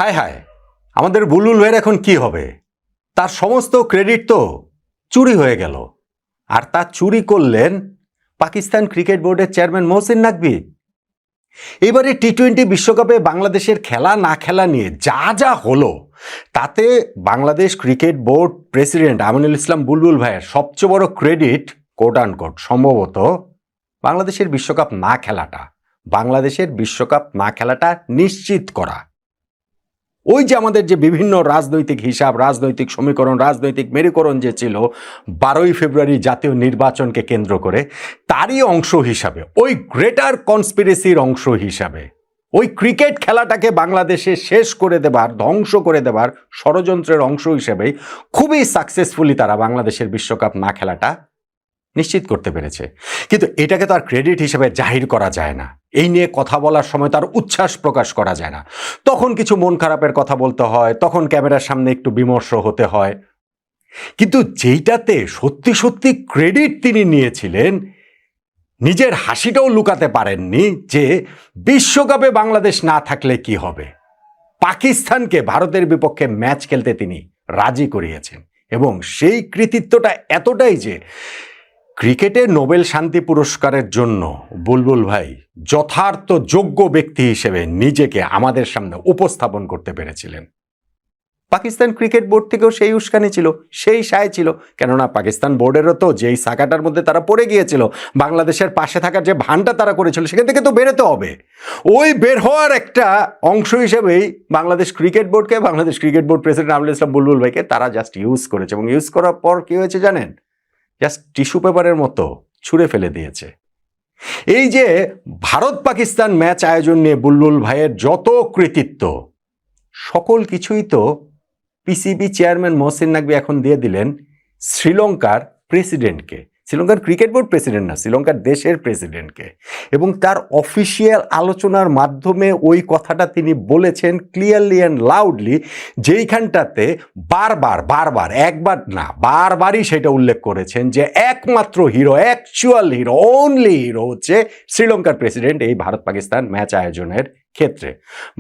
হায় হায়, আমাদের বুলবুল ভাইয়ের এখন কি হবে? তার সমস্ত ক্রেডিট তো চুরি হয়ে গেল। আর তা চুরি করলেন পাকিস্তান ক্রিকেট বোর্ডের চেয়ারম্যান মহসিন নাকভি। এবারে টি-20 বিশ্বকাপে বাংলাদেশের খেলা না খেলা নিয়ে যা যা হলো, তাতে Bangladesh cricket board president Aminul Islam Bulbul ভাইয়ের সবচেয়ে বড় ক্রেডিট কোট আনকোট সম্ভবত বাংলাদেশের বিশ্বকাপ না খেলাটা নিশ্চিত করা। ওই যে আমাদের যে বিভিন্ন রাজনৈতিক হিসাব, রাজনৈতিক সমীকরণ, রাজনৈতিক মেরুকরণ যে ছিল 12ই ফেব্রুয়ারি জাতীয় নির্বাচনকে কেন্দ্র করে, তারই অংশ হিসাবে, ওই গ্রেটার কনস্পিরেসির অংশ হিসাবে, ওই ক্রিকেট খেলাটাকে বাংলাদেশে শেষ করে দেবার, ধ্বংস করে দেবার ষড়যন্ত্রের অংশ হিসেবেই খুবই সাকসেসফুলি তারা বাংলাদেশের বিশ্বকাপ না খেলাটা নিশ্চিত করতে পেরেছে। কিন্তু এটাকে তো আর ক্রেডিট হিসেবে জাহির করা যায় না। এই নিয়ে কথা বলার সময় তার উচ্ছ্বাস প্রকাশ করা যায় না। তখন কিছু মন খারাপের কথা বলতে হয়, তখন ক্যামেরার সামনে একটু বিমর্ষ হতে হয়। কিন্তু যেইটাতে সত্যি সত্যি ক্রেডিট তিনি নিয়েছিলেন, নিজের হাসিটাও লুকাতে পারেননি যে বিশ্বকাপে বাংলাদেশ না থাকলে কি হবে। পাকিস্তানকে ভারতের বিপক্ষে ম্যাচ খেলতে তিনি রাজি করিয়েছেন, এবং সেই কৃতিত্বটা এতটাই যে ক্রিকেটের নোবেল শান্তি পুরস্কারের জন্য বুলবুল ভাই যথার্থ যোগ্য ব্যক্তি হিসেবে নিজেকে আমাদের সামনে উপস্থাপন করতে পেরেছিলেন। পাকিস্তান ক্রিকেট বোর্ড থেকেও সেই উস্কানি ছিল, সেই সায় ছিল। কেননা পাকিস্তান বোর্ডেরও তো যেই সাকাটার মধ্যে তারা পড়ে গিয়েছিল, বাংলাদেশের পাশে থাকার যে ভানটা তারা করেছিল, সেখান থেকে তো বেরোতে হবে। ওই বের হওয়ার একটা অংশ হিসেবেই Bangladesh cricket board president Aminul Islam Bulbul ভাইকে তারা জাস্ট ইউজ করেছে, এবং ইউজ করার পর কি হয়েছে জানেন? জাস্ট টিস্যু পেপারের মতো ছুঁড়ে ফেলে দিয়েছে। এই যে ভারত পাকিস্তান ম্যাচ আয়োজন নিয়ে বুলবুল ভাইয়ের যত কৃতিত্ব, সকল কিছুই তো পিসিবি চেয়ারম্যান মহসিন নাকভি এখন দিয়ে দিলেন শ্রীলঙ্কার প্রেসিডেন্টকে। শ্রীলঙ্কার ক্রিকেট বোর্ড প্রেসিডেন্ট না, শ্রীলঙ্কার দেশের প্রেসিডেন্টকে। এবং তার অফিসিয়াল আলোচনার মাধ্যমে ওই কথাটা তিনি বলেছেন ক্লিয়ারলি অ্যান্ড লাউডলি, যেইখানটাতে বারবারই সেটা উল্লেখ করেছেন যে একমাত্র hero, actual hero, only hero হচ্ছে শ্রীলঙ্কার প্রেসিডেন্ট এই ভারত পাকিস্তান ম্যাচ আয়োজনের ক্ষেত্রে।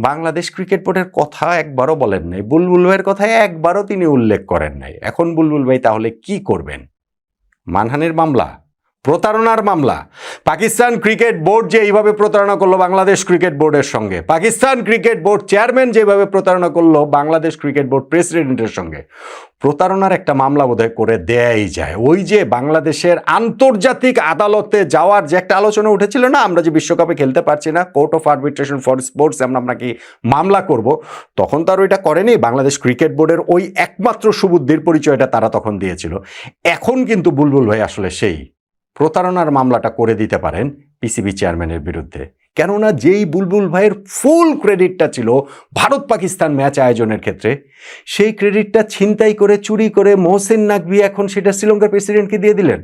বাংলাদেশ ক্রিকেট বোর্ডের কথা একবারও বলেন নাই, বুলবুল ভাইয়ের কথা একবারও তিনি উল্লেখ করেন নাই। এখন বুলবুল ভাই তাহলে কি করবেন? মানহানির মামলা, প্রতারণার মামলা। পাকিস্তান ক্রিকেট বোর্ড যে এইভাবে প্রতারণা করলো বাংলাদেশ ক্রিকেট বোর্ডের সঙ্গে, পাকিস্তান ক্রিকেট বোর্ড চেয়ারম্যান যেভাবে প্রতারণা করলো বাংলাদেশ ক্রিকেট বোর্ড প্রেসিডেন্টের সঙ্গে, প্রতারণার একটা মামলা বোধহয় করে দেয়াই যায়। ওই যে বাংলাদেশের আন্তর্জাতিক আদালতে যাওয়ার যে একটা আলোচনা উঠেছিল না, আমরা যে বিশ্বকাপে খেলতে পারছি না, court of arbitration for sports আমরা কি মামলা করব, তখন তার ওইটা করেনি। বাংলাদেশ ক্রিকেট বোর্ডের ওই একমাত্র সুবুদ্ধির পরিচয়টা তারা তখন দিয়েছিল। এখন কিন্তু বুলবুল ভাই আসলে সেই প্রতারণার মামলাটা করে দিতে পারেন পিসিবি চেয়ারম্যানের বিরুদ্ধে। কেননা যেই বুলবুল ভাইয়ের ফুল ক্রেডিটটা ছিল ভারত পাকিস্তান ম্যাচ আয়োজনের ক্ষেত্রে, সেই ক্রেডিটটা ছিনতাই করে, চুরি করে মহসিন নাকভি এখন সেটা শ্রীলঙ্কার প্রেসিডেন্টকে দিয়ে দিলেন।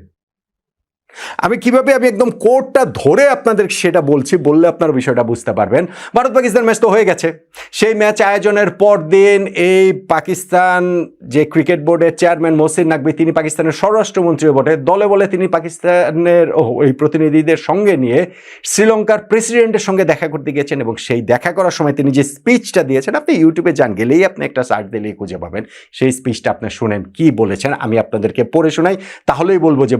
আমি একদম কোর্টটা ধরে আপনাদের সেটা বলছি, বললে আপনারা বিষয়টা বুঝতে পারবেন। ভারত পাকিস্তান ম্যাচ তো হয়ে গেছে। সেই ম্যাচ আয়োজনের পর দিন এই পাকিস্তান যে ক্রিকেট বোর্ডের চেয়ারম্যান মহসিন নাকভি, তিনি পাকিস্তানের স্বরাষ্ট্রমন্ত্রীও বটে, দলে বলে তিনি পাকিস্তানের ওই প্রতিনিধিদের সঙ্গে নিয়ে শ্রীলঙ্কার প্রেসিডেন্টের সঙ্গে দেখা করতে গিয়েছেন। এবং সেই দেখা করার সময় তিনি যে স্পিচটা দিয়েছেন, আপনি ইউটিউবে যান, গেলেই আপনি একটা সার্চ দিলেই খুঁজে পাবেন। সেই স্পিচটা আপনি শুনেন কি বলেছেন, আমি আপনাদেরকে পড়ে শোনাই, তাহলেই বলবো যে